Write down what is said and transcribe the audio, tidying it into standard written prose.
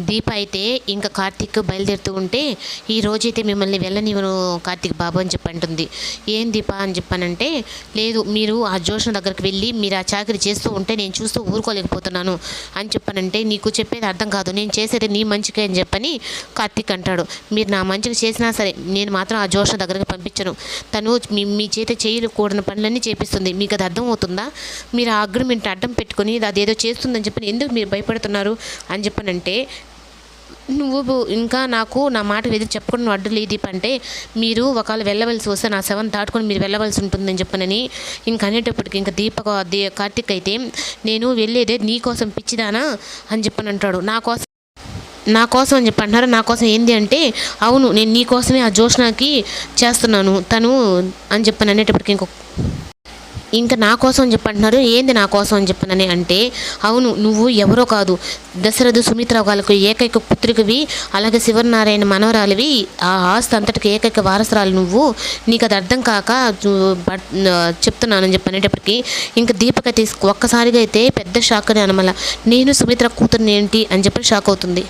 దీప అయితే ఇంకా కార్తీక్ బయలుదేరుతూ ఉంటే, ఈ రోజైతే మిమ్మల్ని వెళ్ళనివ్వను కార్తీక్ బాబు అని చెప్పి అంటుంది. ఏం దీప అని చెప్పానంటే, లేదు మీరు ఆ జోష్న దగ్గరికి వెళ్ళి మీరు ఆ చాకరీ చేస్తూ ఉంటే నేను చూస్తూ ఊరుకోలేకపోతున్నాను అని చెప్పానంటే, నీకు చెప్పేది అర్థం కాదు, నేను చేసేది నీ మంచికే అని చెప్పని కార్తీక్ అంటాడు. మీరు నా మంచికి చేసినా సరే నేను మాత్రం ఆ జోష్న దగ్గరికి పంపించను. తను మీ చేత చేయకూడని పనులన్నీ చేపిస్తుంది. మీకు అది అర్థం అవుతుందా? మీరు ఆ అగ్రిమెంట్ అడ్డం పెట్టుకొని అదేదో చేస్తుందని చెప్పని ఎందుకు మీరు భయపడుతున్నారు అని చెప్పనంటే, నువ్వు ఇంకా నాకు నా మాట ఎదురు చెప్పకుండా నువ్వు అడ్డు లేదు అంటే, మీరు ఒకవేళ వెళ్ళవలసి వస్తే నా శవం దాటుకొని మీరు వెళ్ళవలసి ఉంటుందని చెప్పనని ఇంక అనేటప్పటికి ఇంకా కార్తీక్ అయితే, నేను వెళ్ళేదే నీ కోసం పిచ్చిదానా అని చెప్పని అంటాడు. నా కోసం అని చెప్పి అంటున్నారు. నా కోసం ఏంది అంటే, అవును నేను నీ కోసమే ఆ జోష్నాకి చేస్తున్నాను తను అని చెప్పని అనేటప్పటికి ఇంకా నా కోసం అని చెప్పి అంటున్నారు. ఏంది నా కోసం అని చెప్పనని అంటే, అవును నువ్వు ఎవరో కాదు, దశరథు సుమిత్ర వాళ్ళకు ఏకైక పుత్రికవి, అలాగే శివనారాయణ మనవరాలివి, ఆ ఆస్తి అంతటికి ఏకైక వారసురాలు నువ్వు. నీకు అది అర్థం కాక చెప్తున్నానని చెప్పి అనేటప్పటికి ఇంకా దీపక ఒక్కసారిగా అయితే పెద్ద షాక్ అని అనమల, నేను సుమిత్ర కూతురుని ఏంటి అని చెప్పి షాక్ అవుతుంది.